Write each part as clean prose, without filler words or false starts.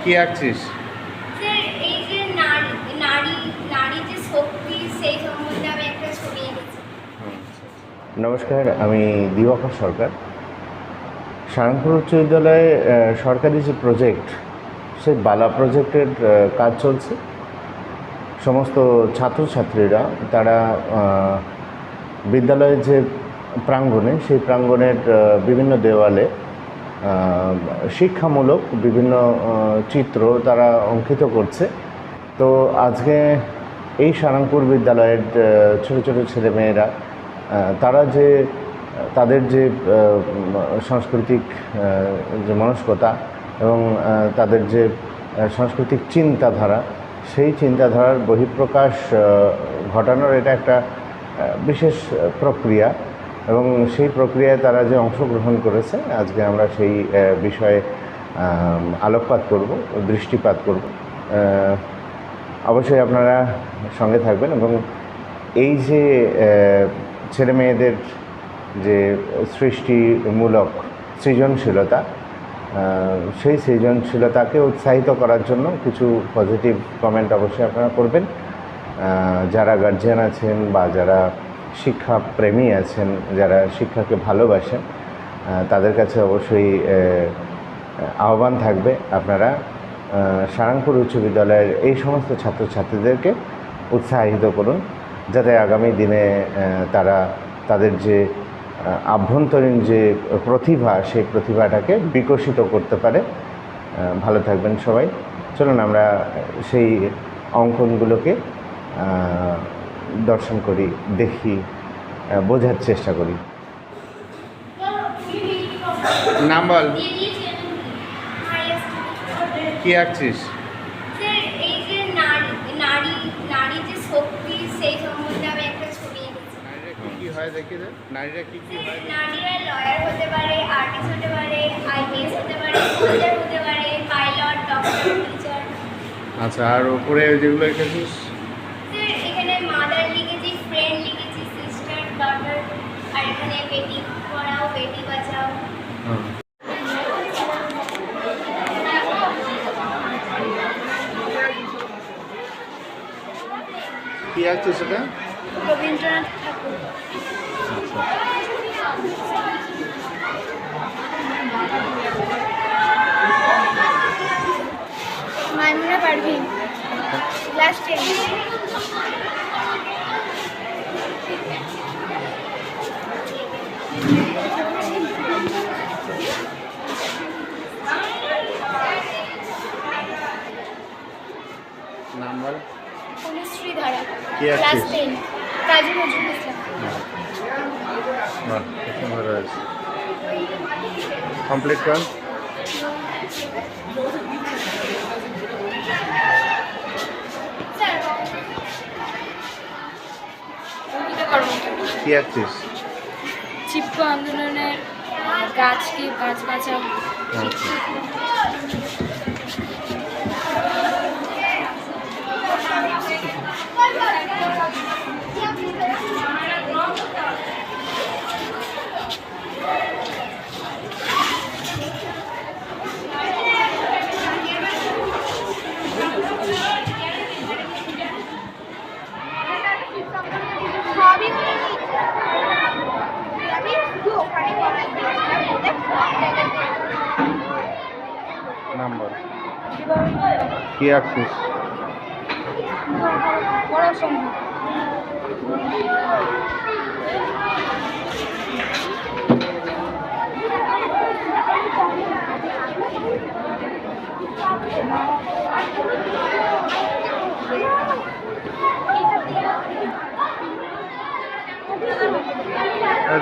কি আঁকছিস? স্যার এই যে নারী নারী নারী যে শক্তি সেই সম্বন্ধে আমি একটা ছবি এঁকেছি। নমস্কার, আমি দিবাকর সরকার। সারঙ্গপুর উচ্চ বিদ্যালয়ে সরকারি যে প্রজেক্ট, সেই বালা প্রজেক্টের কাজ চলছে। সমস্ত ছাত্রছাত্রীরা তারা বিদ্যালয়ের যে প্রাঙ্গণে, সেই প্রাঙ্গণের বিভিন্ন দেওয়ালে শিক্ষামূলক বিভিন্ন চিত্র তারা অঙ্কিত করছে। তো আজকে এই সারঙ্গপুর বিদ্যালয়ের ছোটো ছোটো ছেলেমেয়েরা তারা যে তাদের যে সাংস্কৃতিক যে মনস্কতা এবং তাদের যে সাংস্কৃতিক চিন্তাধারা, সেই চিন্তাধারার বহিঃপ্রকাশ ঘটানোর এটা একটা বিশেষ প্রক্রিয়া এবং সেই প্রক্রিয়ায় তারা যে অংশগ্রহণ করেছে, আজকে আমরা সেই বিষয়ে আলোকপাত করব, দৃষ্টিপাত করব। অবশ্যই আপনারা সঙ্গে থাকবেন এবং এই যে ছেলে মেয়েদের যে সৃষ্টিমূলক সৃজনশীলতা, সেই সৃজনশীলতাকে উৎসাহিত করার জন্য কিছু পজিটিভ কমেন্ট অবশ্যই আপনারা করবেন। যারা গার্জিয়ান আছেন বা যারা শিক্ষাপ্রেমী আছেন, যারা শিক্ষাকে ভালোবাসেন, তাদের কাছে অবশ্যই আহ্বান থাকবে আপনারা সারঙ্গপুর উচ্চ বিদ্যালয়ের এই সমস্ত ছাত্রছাত্রীদেরকে উৎসাহিত করুন, যাতে আগামী দিনে তারা তাদের যে আভ্যন্তরীণ যে প্রতিভা, সেই প্রতিভাটাকে বিকশিত করতে পারে। ভালো থাকবেন সবাই। চলুন আমরা সেই অঙ্কনগুলোকে দর্শন করি, দেখি, বোঝার চেষ্টা করি। নাম বল। কি আঁকছিস? স্যার এই যে নারী নারী যে শক্তি সেই সম্বন্ধে আমি একটা ছবি এঁকেছি। নারীরা কি হয় দেখি দে। নারীরা কি হয়? নারীরা লয়ার হতে পারে, আর্টিস্ট হতে পারে, আইপিএস হতে পারে, সোলজার হতে পারে, পাইলট, ডক্টর, টিচার। আচ্ছা, আর উপরে যেগুলো এঁকেছিস? স্যার এখানে মাদার লিখেছি, ফ্রেন্ড লিখেছি, সিস্টার, ডটার, আর এখানে বেটি পড়াও, বেটি বাঁচাও। কি আঁকছিস সেটা? রবীন্দ্রনাথ ঠাকুর। মাইমুনা পারভিন, ক্লাস 10। নাম বল। অনুশ্রী ধারা, কি ক্লাস আঁকছিস? 10। কাজী নজরুল ইসলাম। বাহ, খুব সুন্দর হয়েছে। কমপ্লিট কর। কি আঁকছিস? চিপকো আন্দোলনের গাছকে গাছ বাঁচাও। আচ্ছা। নাম বল। কি আঁকছিস?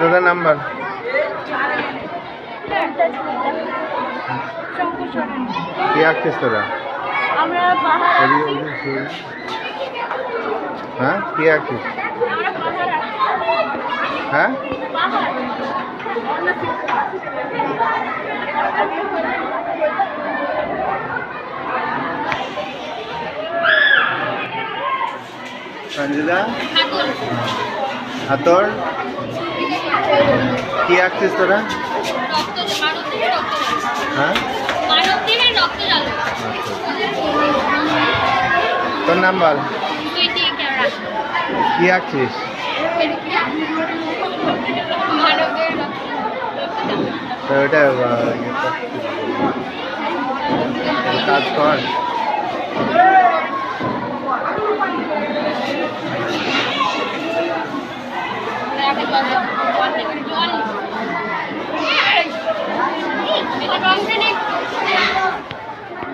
তোদের নাম্বার? কি আঁকছিস তোরা? আমরা হ্যাঁ, কি আঁকছিস? হ্যাঁ, সঞ্জিদা হাতর কি আঁকছিস তোরা? হ্যাঁ, রক্ত জল। আচ্ছা তোর নাম বল, সুইটি ক্যামেরা। কি আঁকছিস? মানবের তো ওটা কাজ কর।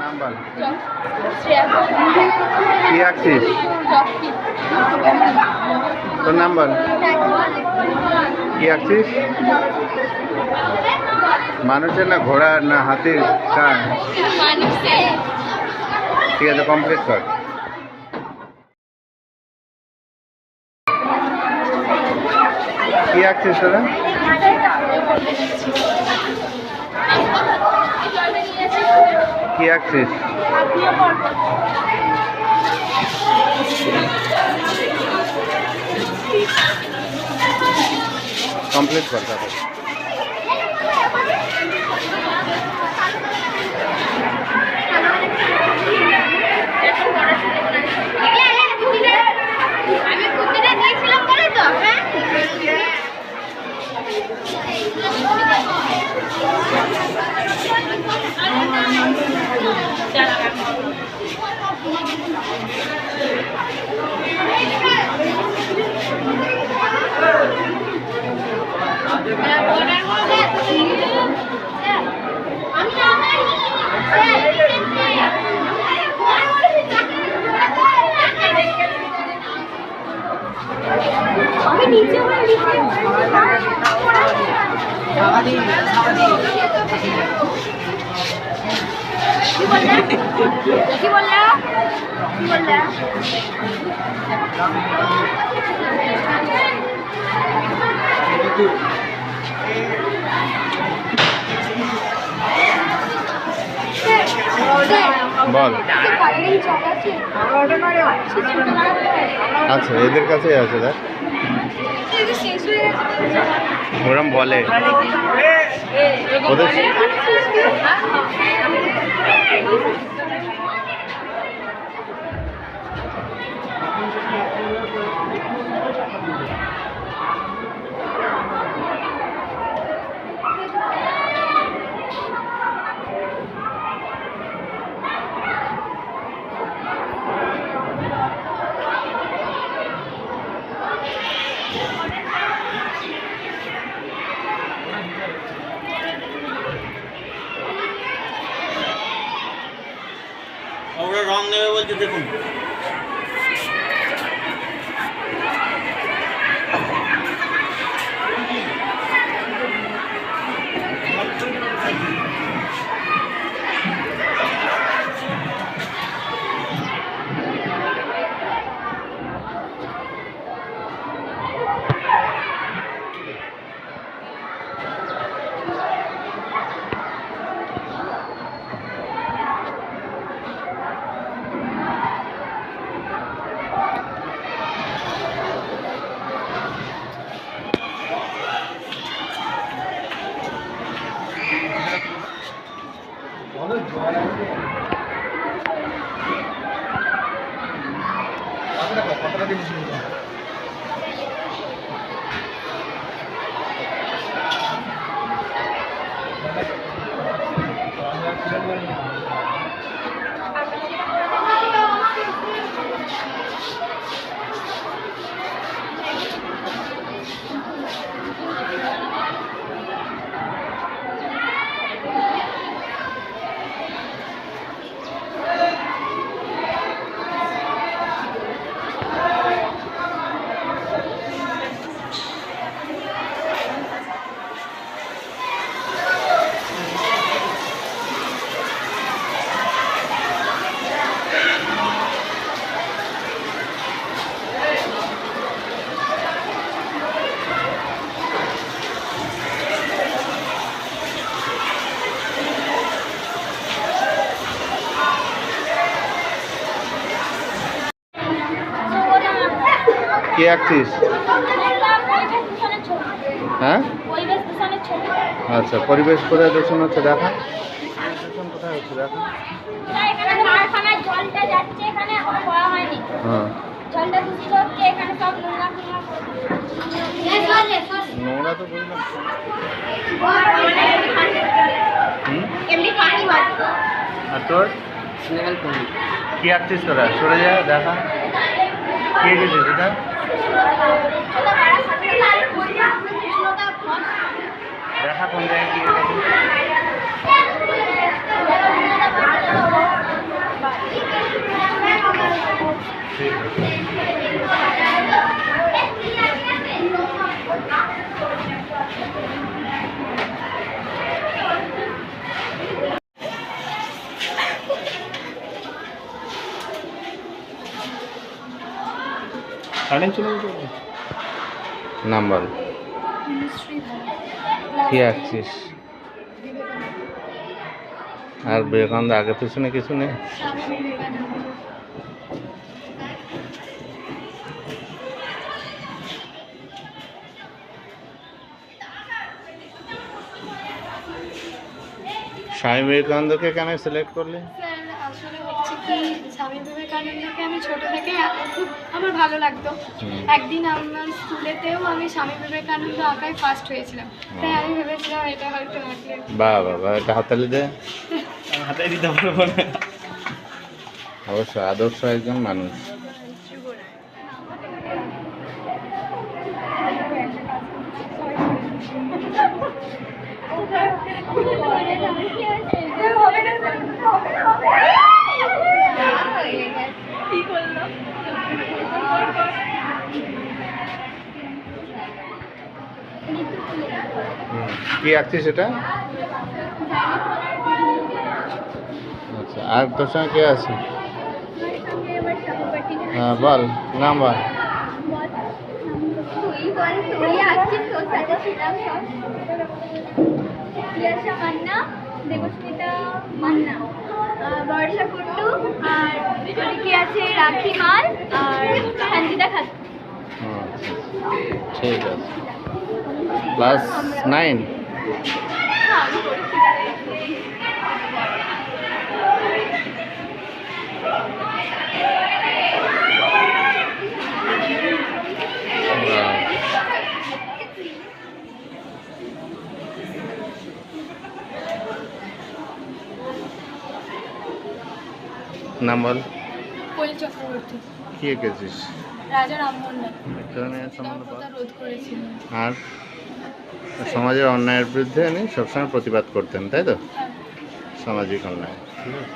নাম বল, কি আঁকছিস? তোর নাম বল, কি আঁকছিস? মানুষের না ঘোড়ার না হাতির কার? ঠিক আছে কমপ্লিট কর। কি আঁকছিস তোরা? কি আঁকছিস? কমপ্লিট কর তারপর। আমি কুর্তিটা দিয়েছিলাম বলে তো হ্যাঁ। আমি নিচে কি বললা? বল। আচ্ছা এদের কাছেই আছে দেখ, ওরম বলে ওদের। ওরা রং নেবে বলছে, দেখুন। কি আঁকছিস? হ্যাঁ আচ্ছা, পরিবেশ কোথায় দূষণ হচ্ছে দেখা। কোথায় হচ্ছে দেখো? এখানে কারখানায় জলটা যাচ্ছে, এখানে এখন করা হয়নি। হ্যাঁ, জলটা দূষিত হচ্ছে, এখানে সব নোংরা ফোংরা নোংরা তো বললাম। এমনি পানি বাড়ছে। আর তোর কি আঁকছিস তোরা? সরে যা, দেখা কে গেছিস এটা? দেখা কোন জায়গায় কি গেছিস? ঠিক আছে। কারেন্ট চলে গেছে? নাম বল, কি আঁকছিস? আর বিবেকানন্দ আগে পিছনে কিছু নেই? স্বামী বিবেকানন্দকে কেন সিলেক্ট করলে? স্যার আসলে হচ্ছে কি, স্বামী বিবেকানন্দকে আমি ছোট থেকে খুব আমার ভালো লাগতো। একদিন আমার স্কুলেতেও আমি স্বামী বিবেকানন্দ আঁকায় ফার্স্ট হয়েছিলাম, তাই আমি ভেবেছিলাম এটা হয়তো আঁকলে। বাহ বাবা, একটা হাততালি দে। হাতে দিতে পারবো না। অবশ্যই আদর্শ একজন মানুষ। কি করলো? কি আঁকছিস এটা? আচ্ছা, আর তোর সঙ্গে কে আছে? হ্যাঁ বল, নাম বল। তুই আছিস, তোর সাথে ছিলাম সব। ইয়াশা মান্না, দেবস্মিতা মান্না, বর্ষা কুন্ডু, আর ওদিকে আছে রাখি মাল আর সঞ্জিতা খাতুন। আচ্ছা, ঠিক আছে। ক্লাস 9? হ্যাঁ, আমি পড়েছি। নাম বল। কোয়েল চক্রবর্তী, কি এঁকেছিস? রাজা রামমোহন এখানে সম্বন্ধে বল। রোধ করেছিলেন। আর সমাজের অন্যায়ের বিরুদ্ধে উনি সবসময় প্রতিবাদ করতেন, তাই তো? হ্যাঁ। সামাজিক অন্যায়, ঠিক আছে।